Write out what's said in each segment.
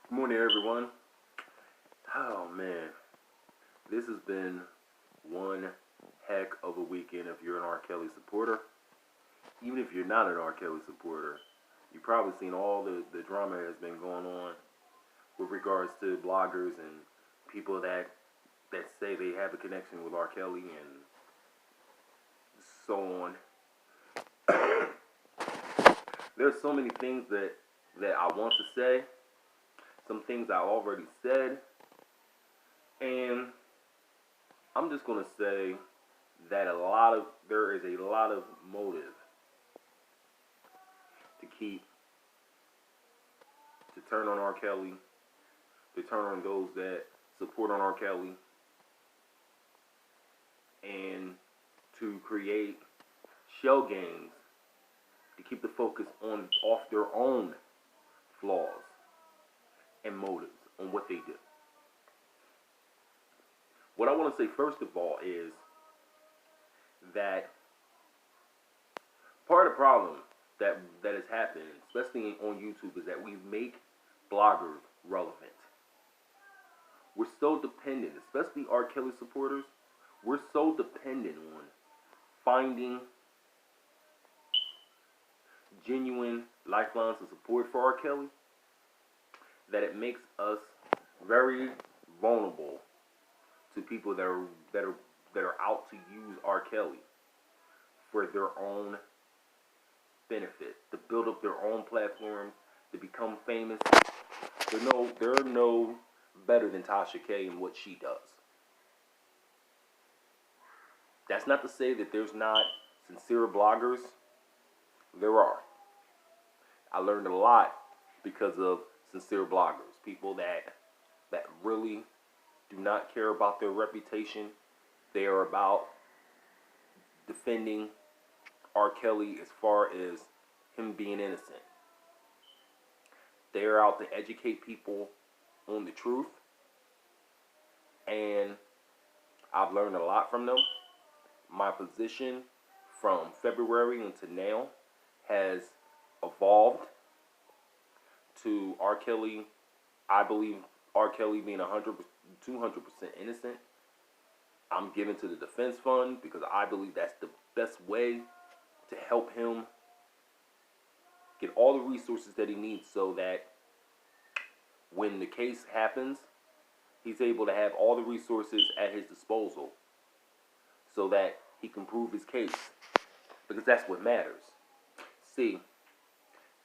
Good morning, everyone. Oh man, this has been one heck of a weekend if you're an R. Kelly supporter. Even if you're not an R. Kelly supporter, you've probably seen all the drama that has been going on with regards to bloggers and people that say they have a connection with R. Kelly and so on. There's so many things that I want to say, some things I already said, and I'm just gonna say that there is a lot of motive to keep to turn on R. Kelly, to turn on those that support on R. Kelly, and to create shell games to keep the focus on off their own flaws and motives on what they do. What I want to say first of all is that part of the problem that has happened, especially on YouTube, is that we make bloggers relevant. We're so dependent, especially R. Kelly supporters, we're so dependent on finding genuine lifelines of support for R. Kelly that it makes us very vulnerable to people that are out to use R. Kelly for their own benefit, to build up their own platform, to become famous. They're no better than Tasha K in what she does. That's not to say that there's not sincere bloggers. There are. I learned a lot because of sincere bloggers, people that really do not care about their reputation. They are about defending R. Kelly as far as him being innocent. They are out to educate people on the truth, and I've learned a lot from them. My position from February until now has evolved to R. Kelly. I believe R. Kelly being 200% innocent. I'm giving to the defense fund because I believe that's the best way to help him get all the resources that he needs so that when the case happens, he's able to have all the resources at his disposal so that he can prove his case, because that's what matters. See,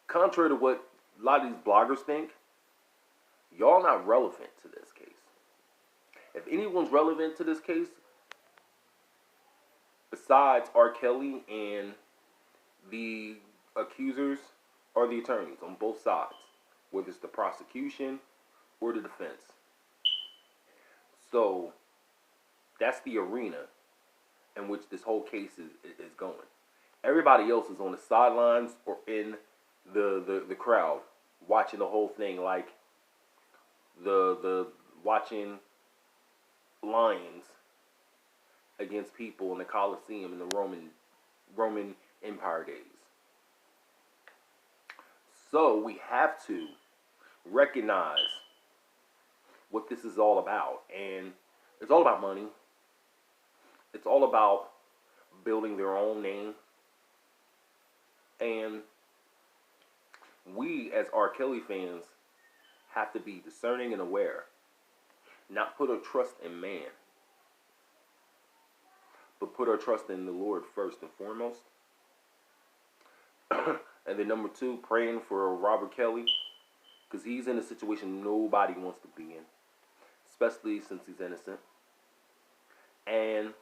contrary to what a lot of these bloggers think, y'all not relevant to this case. If anyone's relevant to this case, besides R. Kelly and the accusers, are the attorneys on both sides, whether it's the prosecution or the defense. So that's the arena in which this whole case is going. Everybody else is on the sidelines or in the crowd watching the whole thing, like the watching lions against people in the Colosseum in the Roman Empire days. So we have to recognize what this is all about, and it's all about money. It's all about building their own name, and we as R. Kelly fans have to be discerning and aware, not put our trust in man, but put our trust in the Lord first and foremost. And then number two, praying for Robert Kelly, because he's in a situation nobody wants to be in, especially since he's innocent. And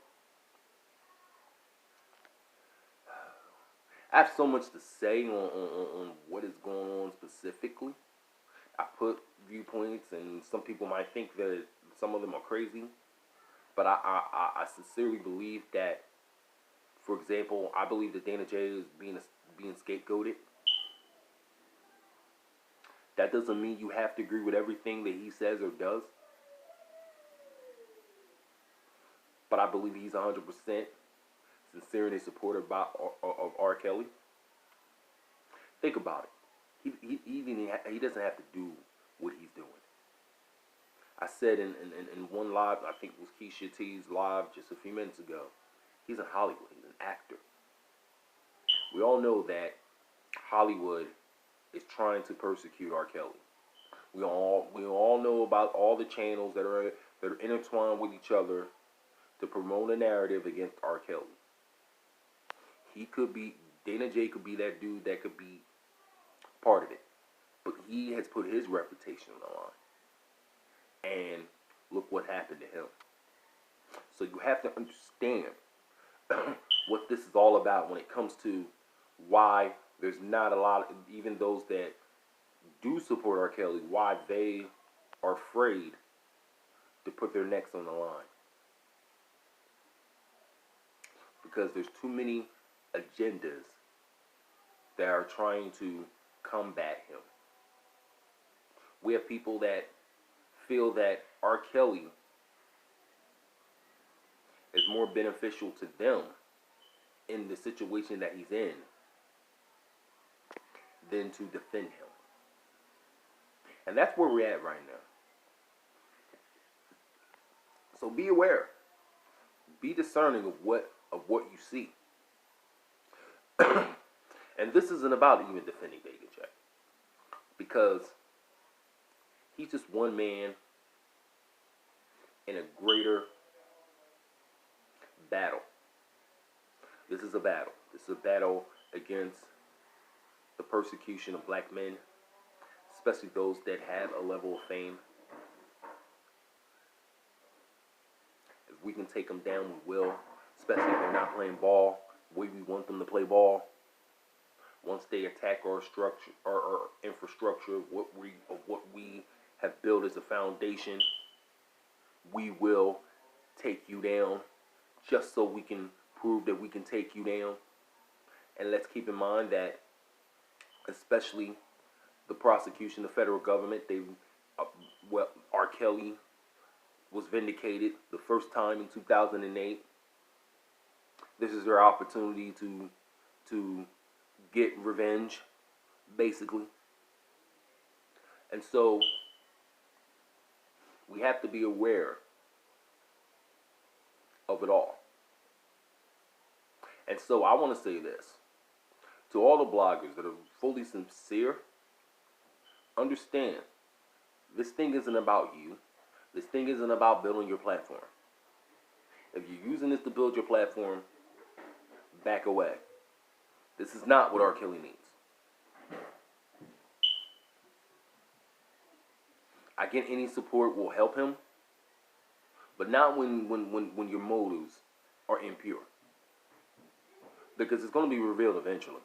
I have so much to say on what is going on specifically. I put viewpoints, and some people might think that some of them are crazy, but I sincerely believe that, for example, I believe that Dana J is being scapegoated. That doesn't mean you have to agree with everything that he says or does, but I believe he's 100% sincere in his support of R. Kelly. Think about it. He doesn't have to do what he's doing. I said in one live, I think it was Keisha T's live just a few minutes ago, he's in Hollywood. He's an actor. We all know that Hollywood is trying to persecute R. Kelly. We all know about all the channels that are intertwined with each other to promote a narrative against R. Kelly. He could be, Dana J could be that dude that could be part of it. But he has put his reputation on the line. And look what happened to him. So you have to understand what this is all about when it comes to why there's not a lot of, even those that do support R. Kelly, why they are afraid to put their necks on the line. Because there's too many agendas that are trying to combat him. We have people that feel that R. Kelly is more beneficial to them in the situation that he's in than to defend him. And that's where we're at right now. So be aware. Be discerning of what you see. And this isn't about even defending David J. Because he's just one man in a greater battle. This is a battle. This is a battle against the persecution of black men, especially those that have a level of fame. If we can take them down, we will, especially if they're not playing ball the way we want them to play ball. Once they attack our structure, our infrastructure, what we have built as a foundation, we will take you down, just so we can prove that we can take you down. And let's keep in mind that, especially the prosecution, the federal government, R. Kelly was vindicated the first time in 2008. This is their opportunity to get revenge, basically. And so we have to be aware of it all. And so I want to say this to all the bloggers that are fully sincere. Understand, this thing isn't about you. This thing isn't about building your platform. If you're using this to build your platform, back away. This is not what R. Kelly needs. I get any support will help him, but not when your motives are impure. Because it's going to be revealed eventually.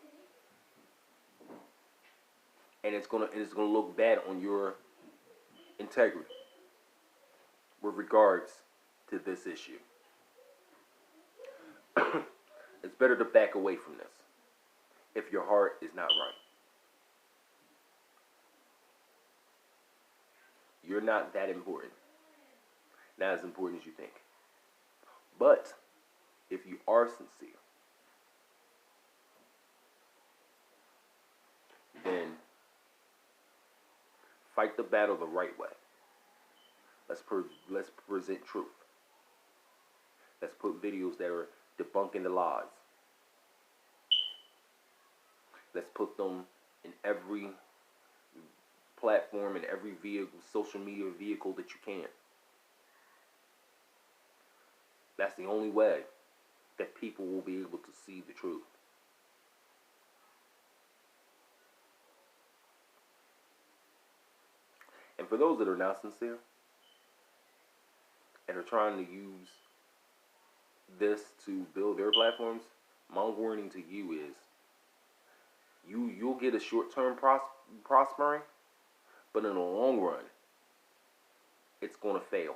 And it's going to look bad on your integrity with regards to this issue. It's better to back away from this if your heart is not right. You're not that important. Not as important as you think. But if you are sincere, then fight the battle the right way. Let's present truth. Let's put videos that are debunking the lies. Let's put them in every platform, in every vehicle, social media vehicle that you can. That's the only way that people will be able to see the truth. And for those that are not sincere and are trying to use this to build their platforms, my warning to you is you'll get a short-term prospering, but in the long run, it's going to fail.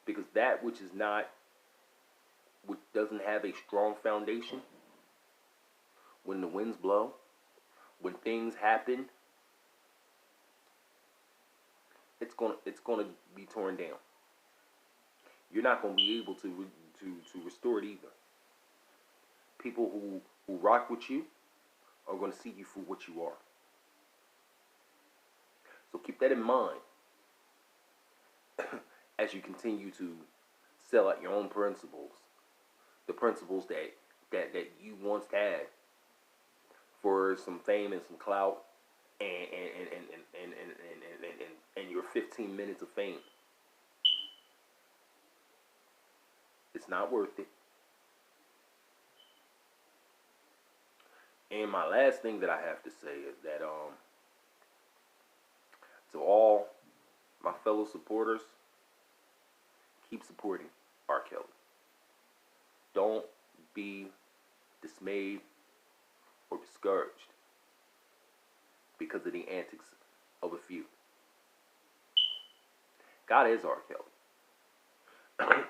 Because that which doesn't have a strong foundation, when the winds blow, when things happen, it's going to be torn down. You're not going to be able to restore it either. People who rock with you are going to see you for what you are. So So keep that in mind as you continue to sell out your own principles, the principles that you once had for some fame and some clout and your 15 minutes of fame. It's not worth it. And my last thing that I have to say is that to all my fellow supporters, keep supporting R. Kelly. Don't be dismayed or discouraged because of the antics of a few. God is R. Kelly.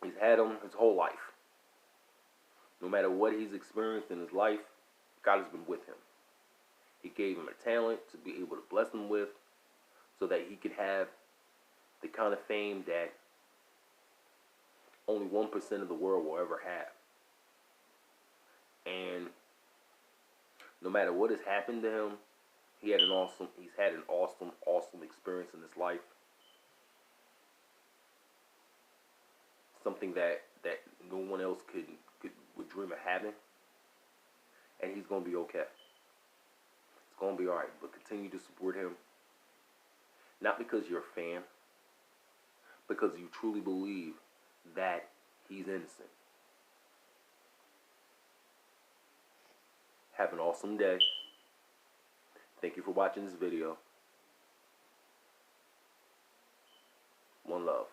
He's had him his whole life. No matter what he's experienced in his life, God has been with him. He gave him a talent to be able to bless him with so that he could have the kind of fame that only 1% of the world will ever have. And no matter what has happened to him, he's had an awesome experience in his life. Something that no one else would dream of having. And he's gonna be okay. It's gonna be alright. But continue to support him. Not because you're a fan, because you truly believe that he's innocent. Have an awesome day. Thank you for watching this video. One love.